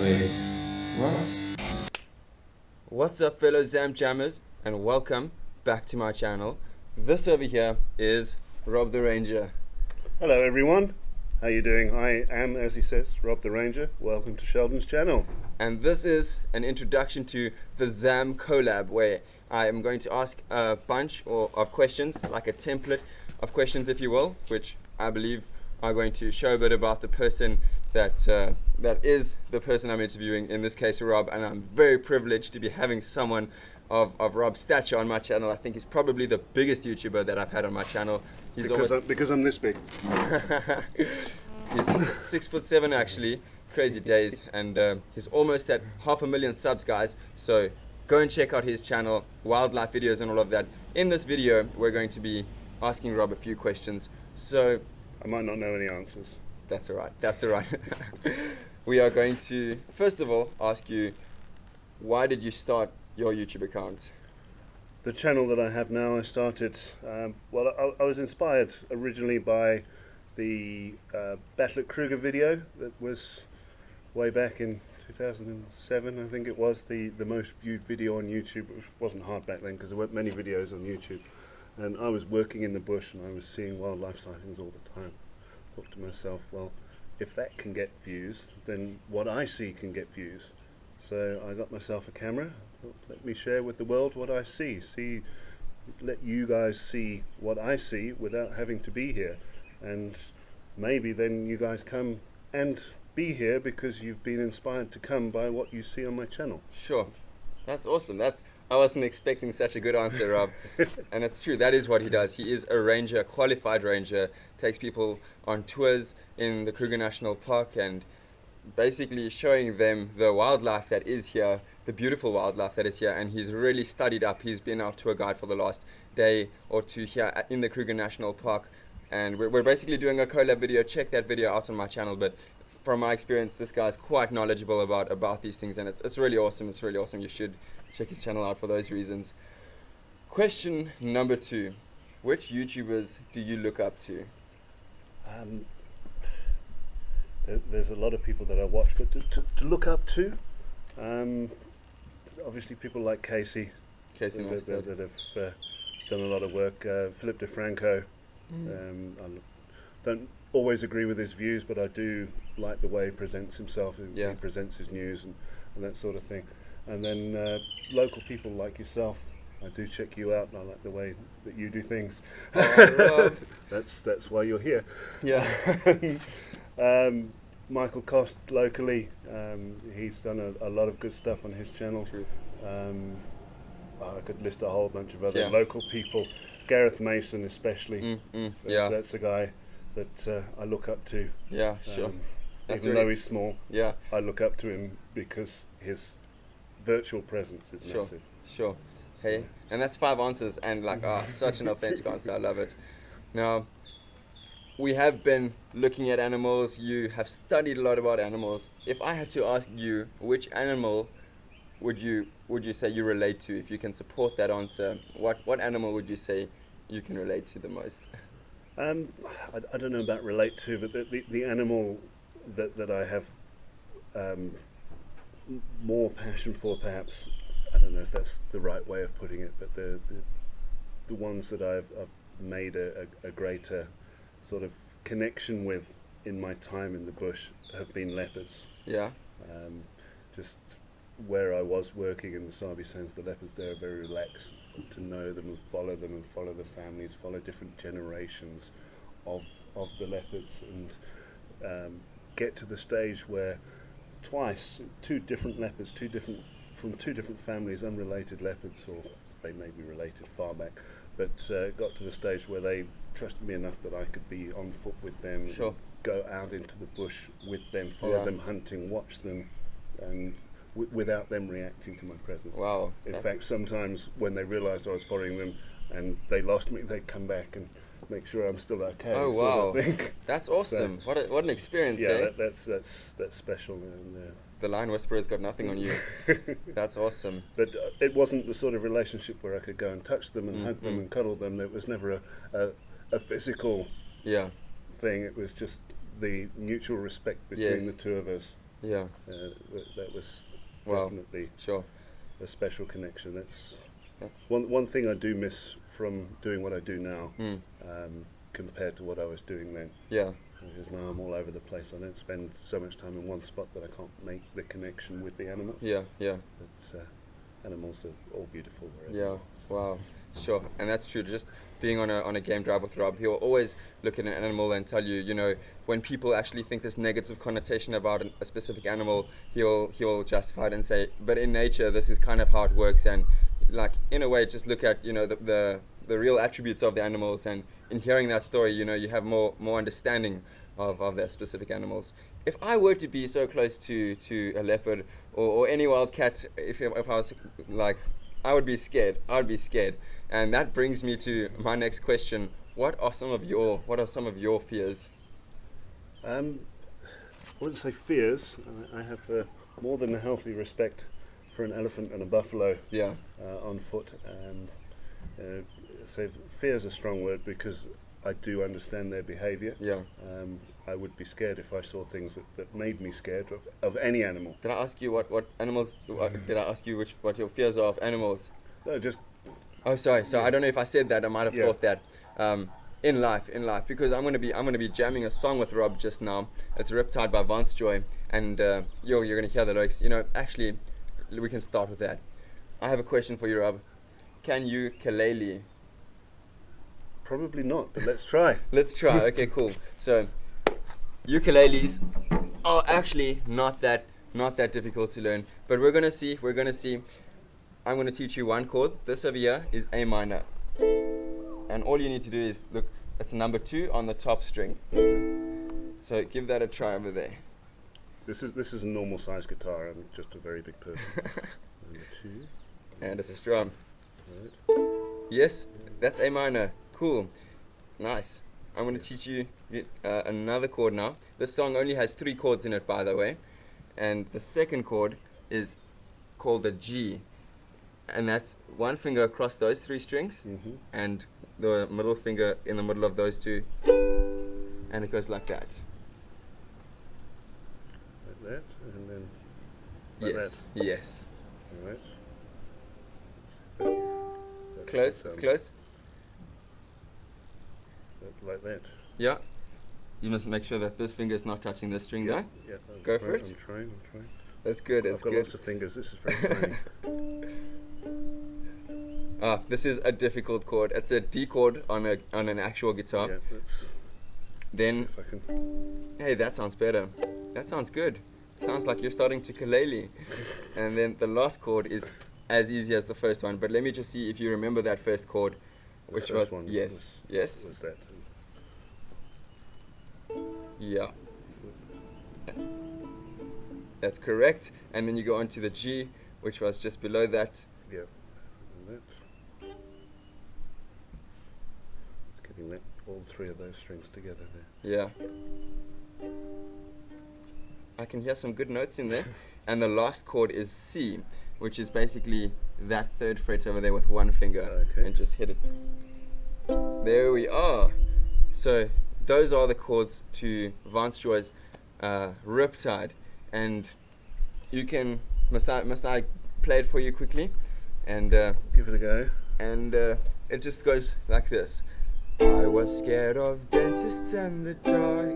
Wait, what? What's up, fellow Zam Jammers, and welcome back to my channel. This over here is Rob the Ranger. Hello everyone, how you doing? I am, as he says, Rob the Ranger. Welcome to Sheldon's channel. And this is an introduction to the Zam Collab, where I am going to ask a bunch of questions, like a template of questions, if you will, which I believe are going to show a bit about the person that is the person I'm interviewing, in this case Rob, and I'm very privileged to be having someone of Rob's stature on my channel. I think he's probably the biggest YouTuber that I've had on my channel. Because I'm this big. He's 6'7" actually, crazy days, and he's almost at 500,000 subs, guys. So go and check out his channel, wildlife videos and all of that. In this video, we're going to be asking Rob a few questions. So I might not know any answers. that's all right. That's all right. We are going to first of all ask you, why did you start your YouTube account? The channel that I have now, I started, I was inspired originally by the Battle at Kruger video that was way back in 2007, I think it was, the most viewed video on YouTube. It wasn't hard back then because there weren't many videos on YouTube. And I was working in the bush and I was seeing wildlife sightings all the time. I thought to myself, well, if that can get views, then what I see can get views. So I got myself a camera. Let me share with the world what I see. Let you guys see what I see without having to be here. And maybe then you guys come and be here because you've been inspired to come by what you see on my channel. Sure. That's awesome. I wasn't expecting such a good answer, Rob. And it's true, that is what he does. He is a ranger, a qualified ranger, takes people on tours in the Kruger National Park and basically showing them the wildlife that is here, the beautiful wildlife that is here, and he's really studied up. He's been our tour guide for the last day or two here in the Kruger National Park, and we're basically doing a collab video. Check that video out on my channel, but from my experience, this guy's quite knowledgeable about these things, and it's really awesome. It's really awesome. You should check his channel out for those reasons. Question number 2. Which YouTubers do you look up to? There's a lot of people that I watch, but to look up to, obviously people like Casey that have done a lot of work. Philip DeFranco. I don't always agree with his views, but I do like the way he presents himself. He presents his news and that sort of thing. And then local people like yourself. I do check you out, and I like the way that you do things. That's why you're here. Yeah. Michael Cost locally, he's done a lot of good stuff on his channel. I could list a whole bunch of other local people. Gareth Mason especially. That's a guy that I look up to. Yeah, sure. Even though he's small, yeah, I look up to him because his virtual presence is massive. Sure. Hey, and that's 5 answers, and such an authentic answer. I love it. Now, we have been looking at animals. You have studied a lot about animals. If I had to ask you, which animal would you say you relate to? If you can support that answer, what animal would you say you can relate to the most? I don't know about relate to, but the animal that I have more passion for, perhaps, I don't know if that's the right way of putting it, but the ones that I've made a greater sort of connection with in my time in the bush have been leopards. Yeah. Just where I was working in the Sabi Sands, the leopards there are very relaxed. To know them and follow the families, follow different generations of the leopards, and get to the stage where two different leopards, from two different families, unrelated leopards, or they may be related far back, but got to the stage where they trusted me enough that I could be on foot with them, go out into the bush with them, follow them hunting, watch them, and without them reacting to my presence. Wow. In fact, sometimes when they realised I was following them and they lost me, they'd come back and make sure I'm still okay. Oh, wow. That's awesome. So, what an experience, yeah, that's special. And, the Lion Whisperer's got nothing on you. That's awesome. But it wasn't the sort of relationship where I could go and touch them and hug them and cuddle them. It was never a physical thing. It was just the mutual respect between the two of us. Yeah. That was Wow. definitely Sure. a special connection. That's That's. one thing I do miss from doing what I do now, Mm. compared to what I was doing then. Yeah. Because now I'm all over the place. I don't spend so much time in one spot that I can't make the connection with the animals. Yeah. Yeah. But animals are all beautiful wherever Yeah. they are. So Wow. Sure. And that's true. Just being on a game drive with Rob, he'll always look at an animal and tell you, you know, when people actually think there's negative connotation about a specific animal, he'll justify it and say, but in nature, this is kind of how it works. And like in a way, just look at, you know, the real attributes of the animals, and in hearing that story, you know, you have more understanding of their specific animals. If I were to be so close to a leopard or any wild cat, if I was like, I would be scared. I would be scared. And that brings me to my next question. What are some of your fears? I wouldn't say fears. I have more than a healthy respect for an elephant and a buffalo Yeah. on foot. And so fear is a strong word because I do understand their behaviour. Yeah. I would be scared if I saw things that made me scared of any animal. Did I ask you what animals? Did I ask you what your fears are of animals? No, just Oh, sorry. So I don't know if I said that. I might have Yeah. thought that. In life, because I'm gonna be jamming a song with Rob just now. It's Riptide by VhyZAisCool, and you're gonna hear the lyrics. You know, actually, we can start with that. I have a question for you, Rob. Can you ukulele? probably not, but let's try. Let's try. Okay, cool. So, ukuleles are actually not that difficult to learn, but we're gonna see. I'm gonna teach you one chord. This over here is A minor, and all you need to do is look. It's number 2 on the top string. So give that a try over there. This is a normal size guitar. I'm just a very big person. Number 2. And it's a strum. Right. Yes, that's A minor. Cool. Nice. I'm going to teach you another chord now. This song only has 3 chords in it, by the way. And the second chord is called the G. And that's one finger across those 3 strings, Mm-hmm. and the middle finger in the middle of those 2. And it goes like that. Like that, and then like Yes. that. Yes. All right. That's Close. It's close. Like that. Yeah. You must make sure that this finger is not touching this string, though. Yeah. Go for it. I'm trying. That's good. I've That's got good. lots of fingers. This is very tiny. This is a difficult chord. It's a D chord on an actual guitar. Yeah, let's Then, see if I can. hey, that sounds better. That sounds good. Sounds like you're starting to ukulele. And then the last chord is as easy as the first one. But let me just see if you remember that first chord, The which first was one yes. Was that? Yeah. That's correct. And then you go on to the G, which was just below that. Yeah. And that. It's getting that all 3 of those strings together there. Yeah. I can hear some good notes in there. And the last chord is C, which is basically that 3rd fret over there with one finger. Okay. And just hit it. There we are. So those are the chords to VhyZAisCool's Riptide. And you can, must I play it for you quickly? And Give it a go. and it just goes like this. I was scared of dentists and the dark.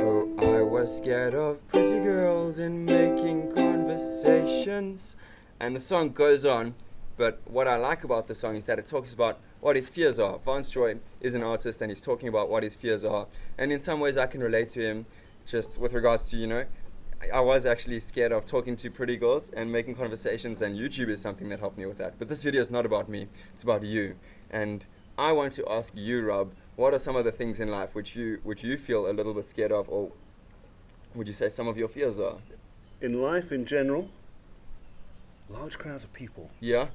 Oh, I was scared of pretty girls and making conversations. And the song goes on, but what I like about the song is that it talks about what his fears are. VhyZAisCool is an artist and he's talking about what his fears are. And in some ways I can relate to him, just with regards to, you know, I was actually scared of talking to pretty girls and making conversations, and YouTube is something that helped me with that. But this video is not about me, it's about you. And I want to ask you, Rob, what are some of the things in life which you feel a little bit scared of, or would you say some of your fears are? In life, in general, large crowds of people. Yeah?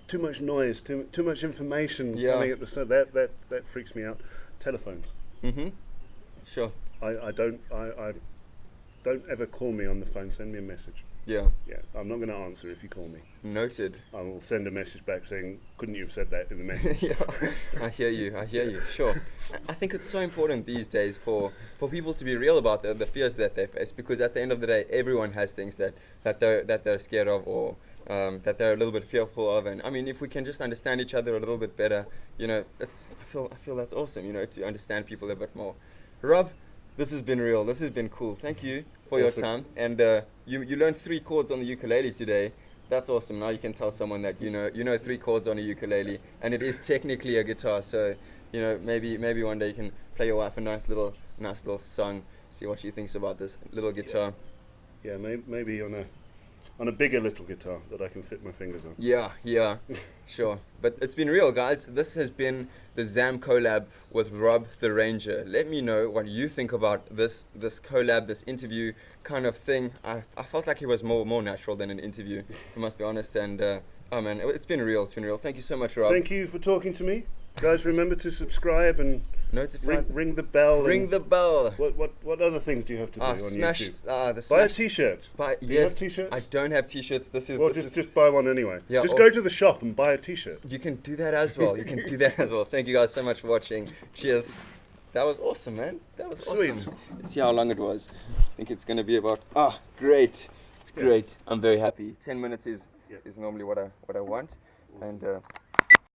Too much noise, too much information Yeah. coming at the start. That freaks me out. Telephones. Mm-hmm. Sure. I don't ever call me on the phone. Send me a message. Yeah. Yeah, I'm not going to answer if you call me. Noted. I will send a message back saying, couldn't you have said that in the message? Yeah, I hear you, sure. I think it's so important these days for people to be real about the fears that they face, because at the end of the day, everyone has things that they're scared of, or that they're a little bit fearful of. And I mean, if we can just understand each other a little bit better, you know, I feel that's awesome, you know, to understand people a bit more. Rob, this has been real. This has been cool. Thank you for your time. And you learned 3 chords on the ukulele today. That's awesome. Now you can tell someone that you know 3 chords on a ukulele, and it is technically a guitar. So, you know, maybe one day you can play your wife a nice little song. See what she thinks about this little guitar. Yeah, maybe on a bigger little guitar that I can fit my fingers on. Yeah, sure. But it's been real, guys. This has been the Zam Collab with Rob the Ranger. Let me know what you think about this collab, this interview kind of thing. I felt like it was more natural than an interview, I must be honest. And oh man, it's been real. Thank you so much, Rob. Thank you for talking to me. Guys, remember to subscribe and ring the bell. Ring the bell. What other things do you have to do on YouTube? Buy a T-shirt. Do you have T-shirts? I don't have T-shirts. Just buy one anyway. Yeah, just go to the shop and buy a T-shirt. You can do that as well. Thank you guys so much for watching. Cheers. That was awesome, man. That was awesome. Sweet. Let's see how long it was. I think it's going to be about... great. It's great. I'm very happy. 10 minutes is normally what I want. And...